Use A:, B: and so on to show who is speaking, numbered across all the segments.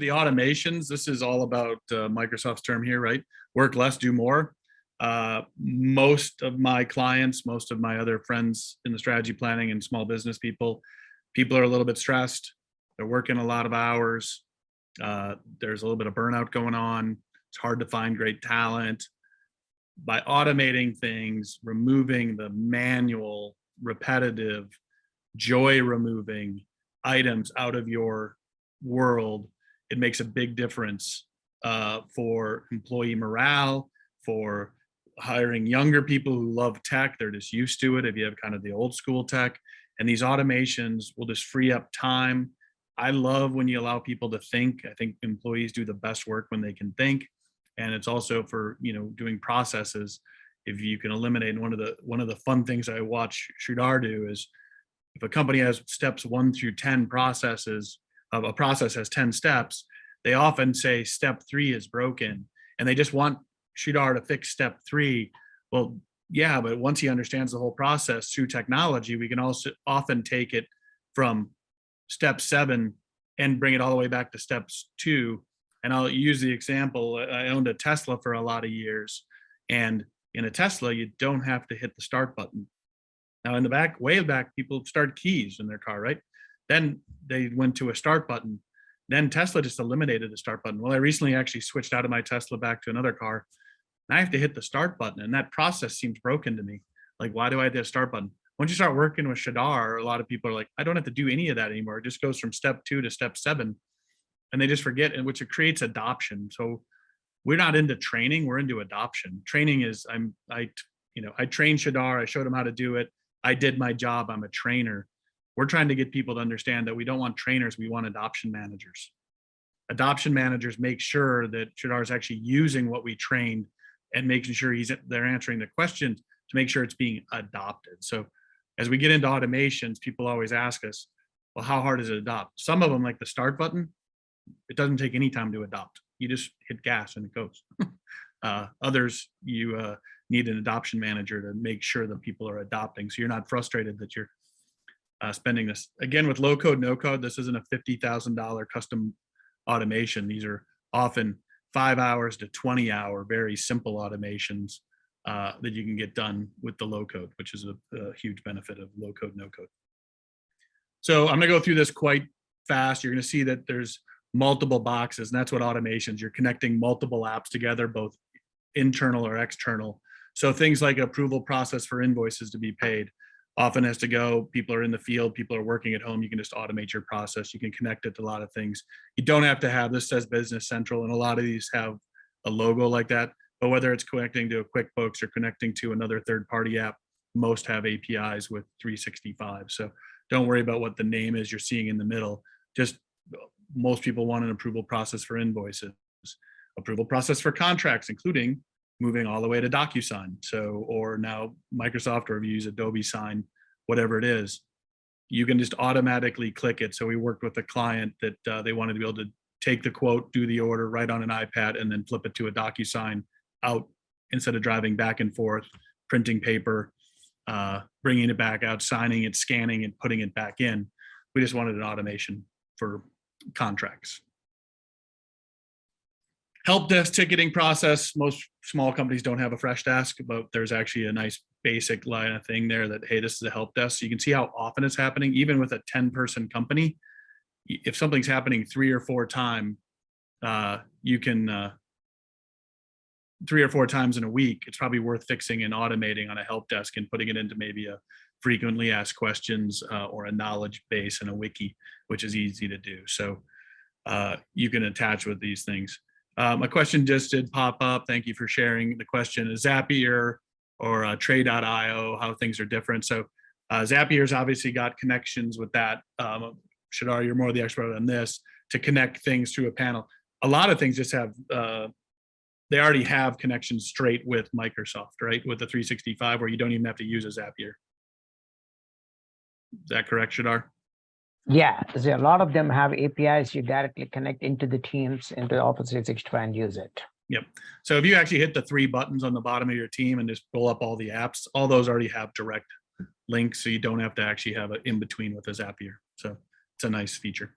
A: the automations, this is all about Microsoft's term here, right? Work less, do more. Most of my clients, most of my other friends in the strategy planning and small business people are a little bit stressed. They're working a lot of hours. There's a little bit of burnout going on. It's hard to find great talent. By automating things, removing the manual, repetitive, joy removing items out of your world, it makes a big difference for employee morale, for hiring younger people who love tech. They're just used to it if you have kind of the old school tech. And these automations will just free up time. I love when you allow people to think. I think employees do the best work when they can think. And it's also for, doing processes. If you can eliminate one of the fun things I watch Sridhar do is, if a company has steps 1 through 10 processes, a process has 10 steps, they often say step 3 is broken, and they just want Sridhar to fix step 3. Well, yeah, but once he understands the whole process through technology, we can also often take it from step 7 and bring it all the way back to steps 2. And I'll use the example. I owned a Tesla for a lot of years, and in a Tesla, you don't have to hit the start button. Now in the back, way back, people start keys in their car, right? Then they went to a start button. Then Tesla just eliminated the start button. Well, I recently actually switched out of my Tesla back to another car. And I have to hit the start button, and that process seems broken to me. Like, why do I have to start button? Once you start working with Sridhar, a lot of people are like, I don't have to do any of that anymore. It just goes from step 2 to step 7. And they just forget, and which it creates adoption. So we're not into training, we're into adoption. Training is, I trained Sridhar, I showed him how to do it. I did my job, I'm a trainer. We're trying to get people to understand that we don't want trainers, we want adoption managers. Adoption managers make sure that Sridhar is actually using what we trained and making sure they're answering the questions to make sure it's being adopted. So as we get into automations, people always ask us, well, how hard is it to adopt? Some of them, like the start button, it doesn't take any time to adopt. You just hit gas and it goes. Others, you need an adoption manager to make sure that people are adopting. So you're not frustrated that you're spending this. Again, with low code, no code, this isn't a $50,000 custom automation. These are often 5 hours to 20 hour, very simple automations that you can get done with the low code, which is a huge benefit of low code, no code. So I'm gonna go through this quite fast. You're gonna see that there's multiple boxes, and that's what automations. You're connecting multiple apps together, both internal or external. So things like approval process for invoices to be paid often has to go. People are in the field, people are working at home. You can just automate your process. You can connect it to a lot of things. You don't have to have, this says Business Central, and a lot of these have a logo like that. But whether it's connecting to a QuickBooks or connecting to another third-party app, most have APIs with 365. So don't worry about what the name is you're seeing in the middle. Just most people want an approval process for invoices, approval process for contracts, including moving all the way to DocuSign. So, or now Microsoft, or if you use Adobe Sign, whatever it is, you can just automatically click it. So we worked with a client that they wanted to be able to take the quote, do the order right on an iPad, and then flip it to a DocuSign out instead of driving back and forth, printing paper, bringing it back out, signing it, scanning it, putting it back in. We just wanted an automation for contracts. Help desk ticketing process. Most small companies don't have a fresh desk, but there's actually a nice basic line of thing there that, hey, this is a help desk. So you can see how often it's happening, even with a 10-person company. If something's happening 3 or 4 times, you can 3 or 4 times in a week, it's probably worth fixing and automating on a help desk and putting it into maybe a frequently asked questions or a knowledge base and a wiki, which is easy to do. So you can attach with these things. A question just did pop up. Thank you for sharing the question. Is Zapier or Trade.io, how things are different? So Zapier's obviously got connections with that. Sridhar, you're more the expert on this, to connect things to a panel. A lot of things just have, they already have connections straight with Microsoft, right? With the 365, where you don't even have to use a Zapier. Is that correct, Sridhar?
B: Yeah, so a lot of them have APIs. You directly connect into the Teams, into Office 365 and use it.
A: Yep. So if you actually hit the 3 buttons on the bottom of your team and just pull up all the apps, all those already have direct links, so you don't have to actually have an in-between with a Zapier. So it's a nice feature.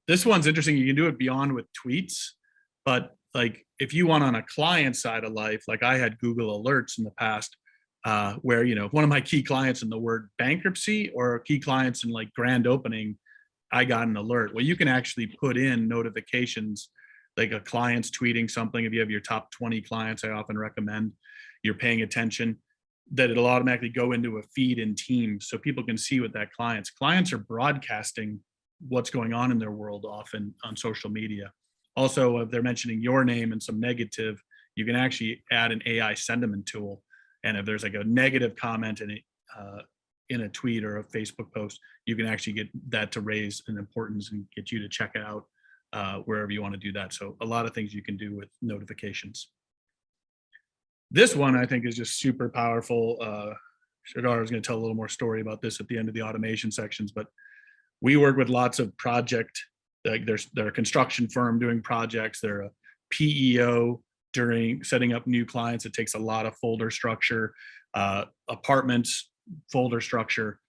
A: This one's interesting. You can do it beyond with tweets, but like if you want on a client side of life, like I had Google alerts in the past, where, you know, if one of my key clients in the word bankruptcy or key clients in like grand opening, I got an alert. Well, you can actually put in notifications, like a client's tweeting something. If you have your top 20 clients, I often recommend you're paying attention, that it'll automatically go into a feed in Teams so people can see what that clients are broadcasting what's going on in their world often on social media. Also, if they're mentioning your name and some negative, you can actually add an AI sentiment tool. And if there's like a negative comment in a tweet or a Facebook post, you can actually get that to raise an importance and get you to check it out wherever you want to do that. So a lot of things you can do with notifications. This one I think is just super powerful. Sridhar is going to tell a little more story about this at the end of the automation sections, but we work with lots of project, like they're a construction firm doing projects. They're a PEO during setting up new clients. It takes a lot of folder structure, apartments, folder structure,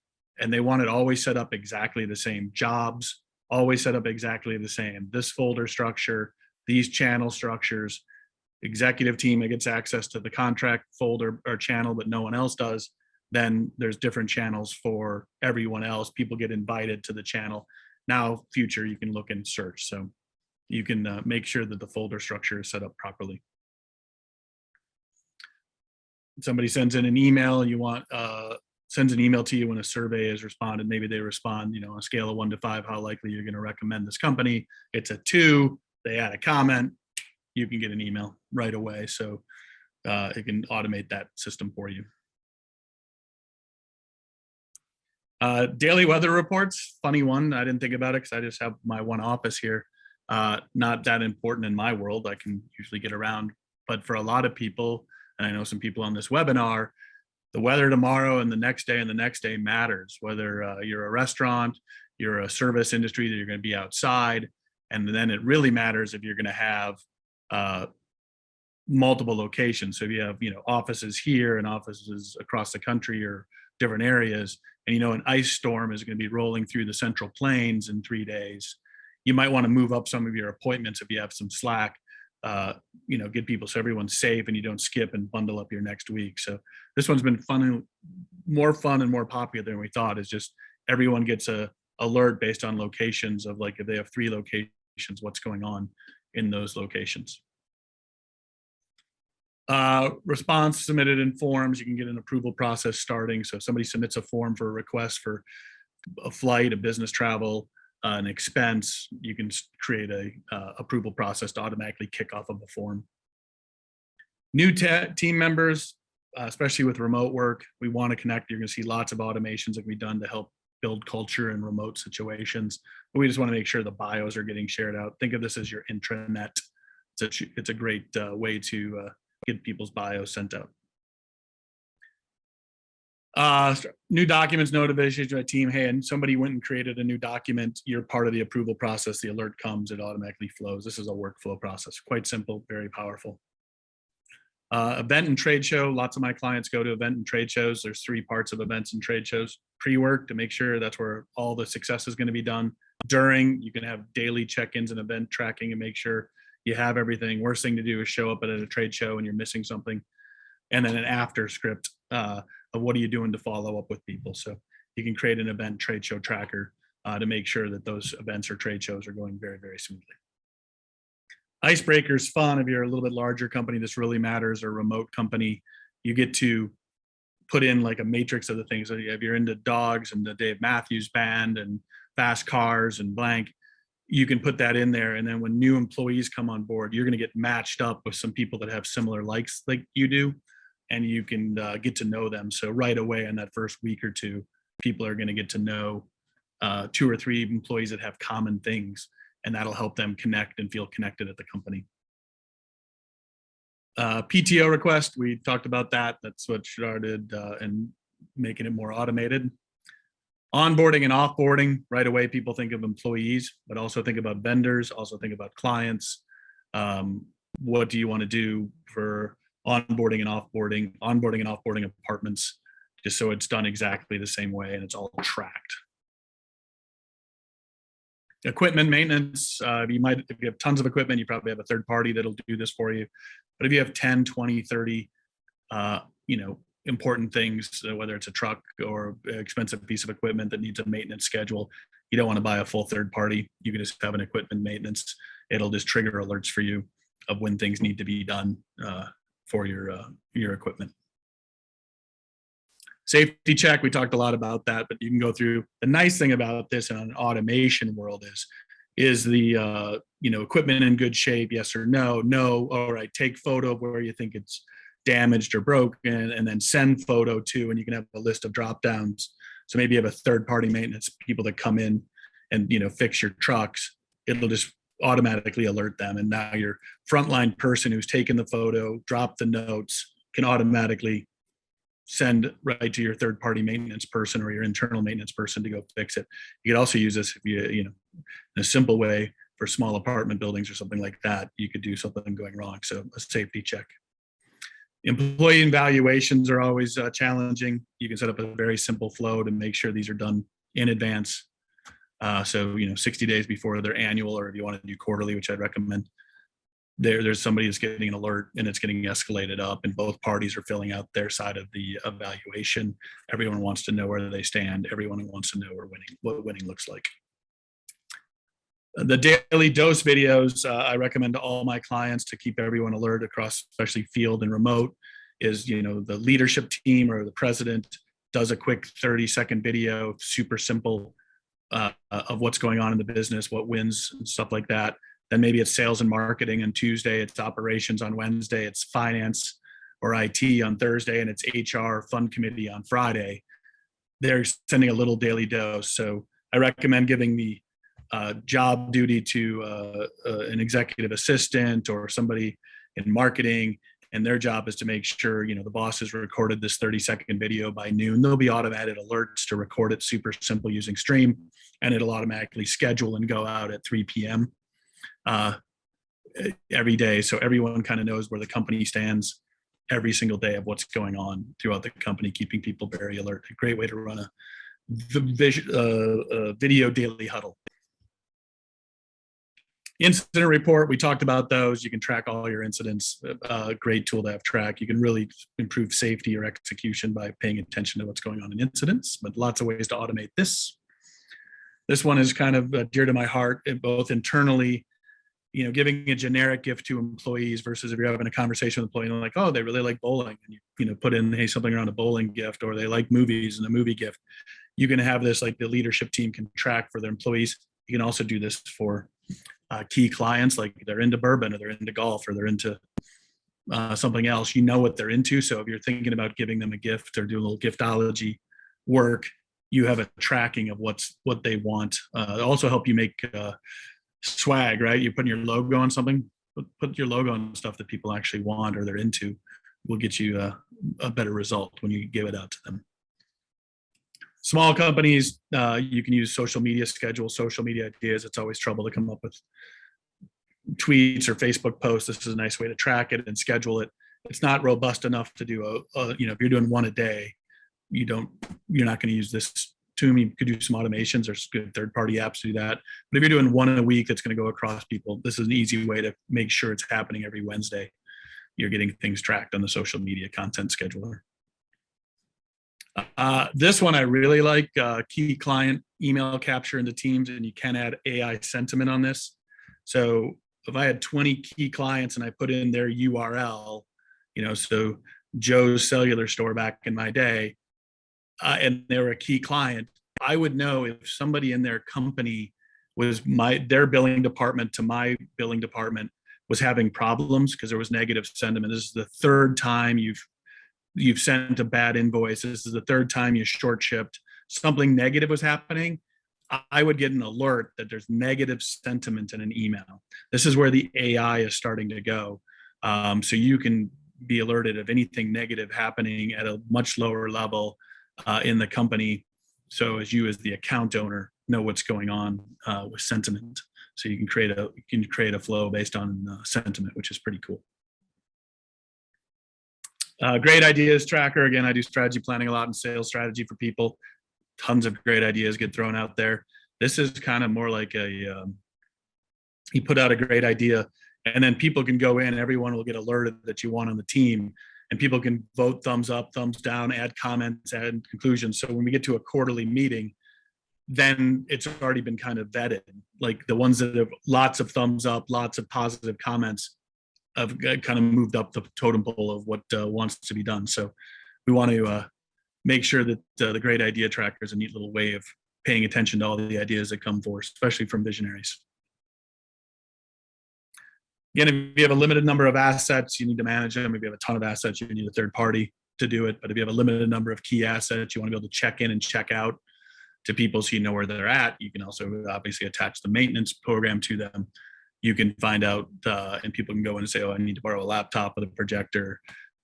A: and they want it always set up exactly the same. Jobs, always set up exactly the same. This folder structure, these channel structures, executive team that gets access to the contract folder or channel, but no one else does. Then there's different channels for everyone else. People get invited to the channel. Now, future, you can look and search. So you can make sure that the folder structure is set up properly. Somebody sends in an email, you want, sends an email to you when a survey is responded. Maybe they respond, you know, on a scale of 1 to 5, how likely you're going to recommend this company. It's a 2, they add a comment, you can get an email right away. So it can automate that system for you. Daily weather reports, funny one. I didn't think about it because I just have my one office here. Not that important in my world. I can usually get around. But for a lot of people, and I know some people on this webinar, the weather tomorrow and the next day and the next day matters. Whether you're a restaurant, you're a service industry, that you're going to be outside. And then it really matters if you're going to have multiple locations. So if you have, you know, offices here and offices across the country or different areas, and you know an ice storm is going to be rolling through the Central Plains in 3 days, you might want to move up some of your appointments if you have some slack. You know, get people so everyone's safe and you don't skip and bundle up your next week. So this one's been more fun and more popular than we thought. Is just everyone gets a alert based on locations of, like, if they have 3 locations, what's going on in those locations. Response submitted in forms, you can get an approval process starting. So if somebody submits a form for a request for a flight, a business travel, an expense, you can create a approval process to automatically kick off of the form. New team members, especially with remote work, we want to connect. You're going to see lots of automations that can be done to help build culture in remote situations. But we just want to make sure the bios are getting shared out. Think of this as your intranet. It's a great way to get people's bios sent out. New documents notification to my team. Hey, and somebody went and created a new document. You're part of the approval process. The alert comes, it automatically flows. This is a workflow process. Quite simple, very powerful. Event and trade show. Lots of my clients go to event and trade shows. There's 3 parts of events and trade shows. Pre-work, to make sure that's where all the success is going to be done. During, you can have daily check-ins and event tracking and make sure you have everything. Worst thing to do is show up at a trade show and you're missing something. And then an after script of what are you doing to follow up with people. So you can create an event trade show tracker to make sure that those events or trade shows are going very, very smoothly. Icebreakers, fun. If you're a little bit larger company, this really matters, or remote company, you get to put in like a matrix of the things. So if you're into dogs and the Dave Matthews Band and fast cars and blank, you can put that in there. And then when new employees come on board, you're going to get matched up with some people that have similar likes like you do, and you can get to know them. So right away in that first week or 2, people are going to get to know 2 or 3 employees that have common things, and that'll help them connect and feel connected at the company. PTO request, we talked about that. That's what Sridhar did, and making it more automated. Onboarding and offboarding, right away people think of employees, but also think about vendors, also think about clients. What do you want to do for onboarding and offboarding apartments, just so it's done exactly the same way and it's all tracked. Equipment maintenance, if you have tons of equipment, you probably have a third party that'll do this for you. But if you have 10, 20, 30, important things, whether it's a truck or an expensive piece of equipment that needs a maintenance schedule, you don't want to buy a full third party. You can just have an equipment maintenance. It'll just trigger alerts for you of when things need to be done for your equipment. Safety check, we talked a lot about that, but you can go through. The nice thing about this in an automation world is the equipment in good shape, yes or no? No, all right, take photo of where you think it's damaged or broken, and then send photo to, and you can have a list of drop downs. So maybe you have a third party maintenance people that come in and fix your trucks. It'll just automatically alert them, and now your frontline person who's taken the photo, dropped the notes, can automatically send right to your third party maintenance person or your internal maintenance person to go fix it. You could also use this if in a simple way for small apartment buildings or something like that. You could do something going wrong. So a safety check. Employee evaluations are always challenging. You can set up a very simple flow to make sure these are done in advance. So 60 days before their annual, or if you want to do quarterly, which I'd recommend, there's somebody that's getting an alert and it's getting escalated up, and both parties are filling out their side of the evaluation. Everyone wants to know where they stand. Everyone wants to know what winning looks like. The daily dose videos, I recommend to all my clients to keep everyone alert across, especially field and remote, is the leadership team or the president does a quick 30-second video, super simple, of what's going on in the business, what wins and stuff like that. Then maybe it's sales and marketing on Tuesday, it's operations on Wednesday, it's finance or IT on Thursday, and it's HR fund committee on Friday. They're sending a little daily dose. So I recommend giving the job duty to an executive assistant or somebody in marketing, and their job is to make sure the boss has recorded this 30-second video by noon. There'll be automated alerts to record it, super simple, using Stream, and it'll automatically schedule and go out at 3 p.m. Every day, so everyone kind of knows where the company stands every single day of what's going on throughout the company, keeping people very alert. A great way to run a video daily huddle. Incident report, we talked about those. You can track all your incidents. Great tool to have track. You can really improve safety or execution by paying attention to what's going on in incidents, but lots of ways to automate this. This one is kind of dear to my heart, both internally, giving a generic gift to employees versus if you're having a conversation with an employee and like, oh, they really like bowling, and you put in, hey, something around a bowling gift, or they like movies and a movie gift. You can have this, like the leadership team can track for their employees. You can also do this for key clients, like they're into bourbon or they're into golf or they're into something else. What they're into. So if you're thinking about giving them a gift or doing a little giftology work, you have a tracking of what they want. It'll also help you make swag, right? You're putting your logo on something, put your logo on stuff that people actually want or they're into. Will get you a better result when you give it out to them. Small companies, you can use social media schedules, social media ideas. It's always trouble to come up with tweets or Facebook posts. This is a nice way to track it and schedule it. It's not robust enough to do if you're doing one a day, you're not going to use this tool. You could do some automations. There's good third-party apps to do that. But if you're doing one in a week that's going to go across people, this is an easy way to make sure it's happening every Wednesday. You're getting things tracked on the social media content scheduler. This one I really like, key client email capture into Teams, and you can add AI sentiment on this. So if I had 20 key clients and I put in their URL, so Joe's cellular store back in my day, and they were a key client, I would know if somebody in their company was their billing department to my billing department was having problems because there was negative sentiment. This is the third time you've sent a bad invoice. This is the third time you short shipped. Something negative was happening. I would get an alert that there's negative sentiment in an email. This is where the AI is starting to go. So you can be alerted of anything negative happening at a much lower level in the company. So as the account owner, know what's going on with sentiment. So you can create a flow based on sentiment, which is pretty cool. Great ideas tracker. Again, I do strategy planning a lot and sales strategy for people. Tons of great ideas get thrown out there. This is kind of more like you put out a great idea, and then people can go in, everyone will get alerted that you want on the team, and people can vote thumbs up, thumbs down, add comments, add conclusions. So when we get to a quarterly meeting, then it's already been kind of vetted. Like the ones that have lots of thumbs up, lots of positive comments have kind of moved up the totem pole of what wants to be done. So we want to make sure that the great idea tracker is a neat little way of paying attention to all the ideas that come forth, especially from visionaries. Again, if you have a limited number of assets, you need to manage them. If you have a ton of assets, you need a third party to do it. But if you have a limited number of key assets, you want to be able to check in and check out to people so you know where they're at. You can also obviously attach the maintenance program to them. You can find out, and people can go in and say, oh, I need to borrow a laptop with a projector,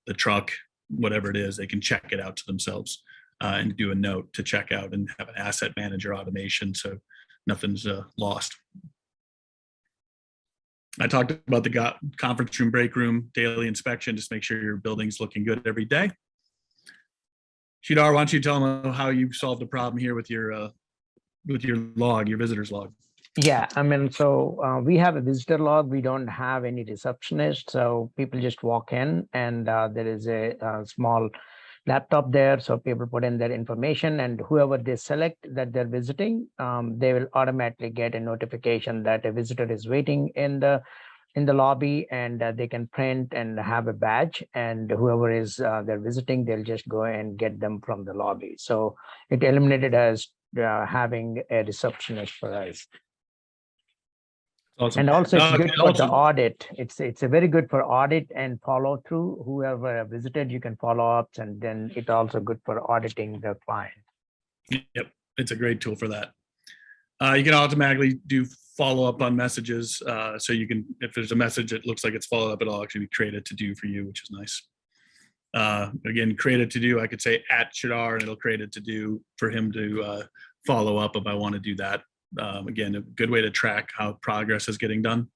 A: the truck, whatever it is. They can check it out to themselves and do a note to check out and have an asset manager automation so nothing's lost. I talked about the conference room, break room, daily inspection, just make sure your building's looking good every day. Sridhar, why don't you tell them how you solved the problem here with your log, your visitor's log?
B: Yeah, I mean, so we have a visitor log. We don't have any receptionist, so people just walk in, and there is a small laptop there. So people put in their information, and whoever they select that they're visiting, they will automatically get a notification that a visitor is waiting in the lobby, and they can print and have a badge, and whoever is they're visiting, they'll just go and get them from the lobby. So it eliminated us having a receptionist for us.
A: Awesome.
B: And also it's good for the audit. It's a very good for audit and follow through. Whoever visited, you can follow up, and then it's also good for auditing the client.
A: Yep, it's a great tool for that. You can automatically do follow up on messages. So you can, if there's a message that looks like it's followed up, it'll actually be created to do for you, which is nice. Again, created to do, I could say at Sridhar, and it'll create it to do for him to follow up if I want to do that. Again, a good way to track how progress is getting done.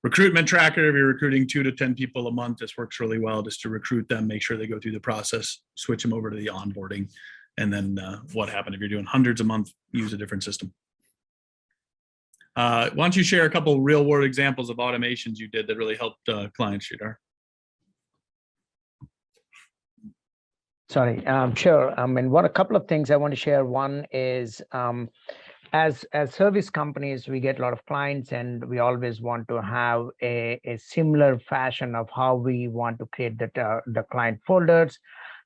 A: Recruitment tracker, if you're recruiting 2 to 10 people a month, this works really well just to recruit them, make sure they go through the process, switch them over to the onboarding. And then what happened if you're doing hundreds a month, use a different system. Why don't you share a couple real world examples of automations you did that really helped clients, Sridhar?
B: Sorry, sure. I mean, a couple of things I want to share. One is as service companies, we get a lot of clients, and we always want to have a similar fashion of how we want to create the client folders,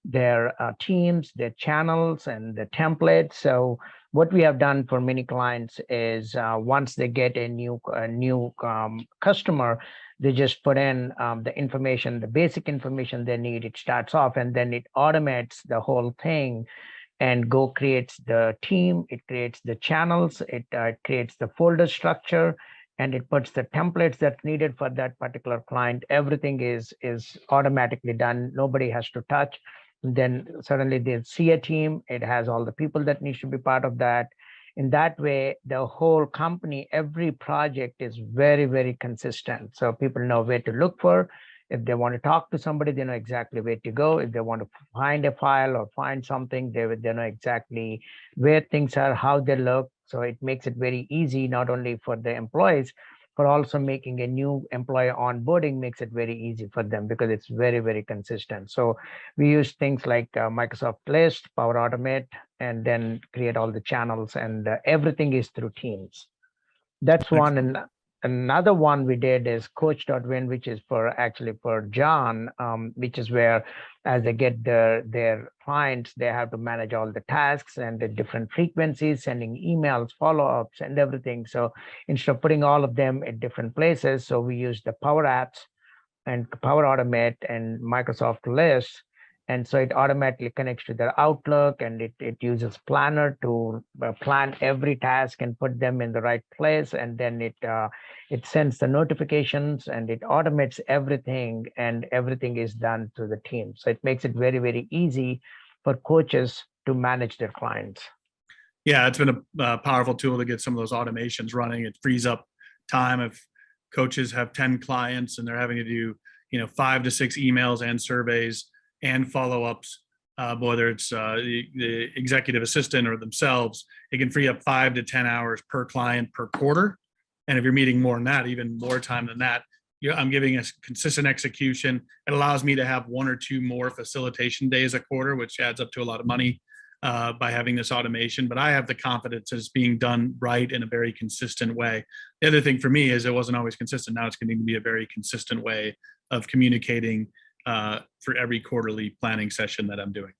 B: their teams, their channels, and the templates. So what we have done for many clients is once they get a new customer, they just put in the information, the basic information they need. It starts off, and then it automates the whole thing and creates the team, it creates the channels, it creates the folder structure, and it puts the templates that's needed for that particular client. Everything is automatically done. Nobody has to touch. And then suddenly they'll see a team. It has all the people that needs to be part of that. In that way, the whole company, every project is very, very consistent. So people know where to look for. If they want to talk to somebody, they know exactly where to go. If they want to find a file or find something, they know exactly where things are, how they look. So it makes it very easy, not only for the employees, but also making a new employee onboarding makes it very easy for them because it's very, very consistent. So we use things like Microsoft List, Power Automate, and then create all the channels, and everything is through Teams. That's one. And another one we did is Coach.Win, which is actually for John, which is where as they get their clients, they have to manage all the tasks and the different frequencies, sending emails, follow-ups, and everything. So instead of putting all of them at different places, so we use the Power Apps and Power Automate and Microsoft List. And so it automatically connects to their Outlook, and it uses Planner to plan every task and put them in the right place. And then it sends the notifications, and it automates everything, and everything is done through the team. So it makes it very, very easy for coaches to manage their clients.
A: Yeah, it's been a powerful tool to get some of those automations running. It frees up time if coaches have 10 clients and they're having to do 5 to 6 emails and surveys and follow-ups. whether it's the executive assistant or themselves, it can free up 5 to 10 hours per client per quarter. And if you're meeting more than that, even more time than that, I'm giving a consistent execution. It allows me to have 1 or 2 more facilitation days a quarter, which adds up to a lot of money by having this automation. But I have the confidence that it's being done right in a very consistent way. The other thing for me is it wasn't always consistent. Now it's going to be a very consistent way of communicating for every quarterly planning session that I'm doing.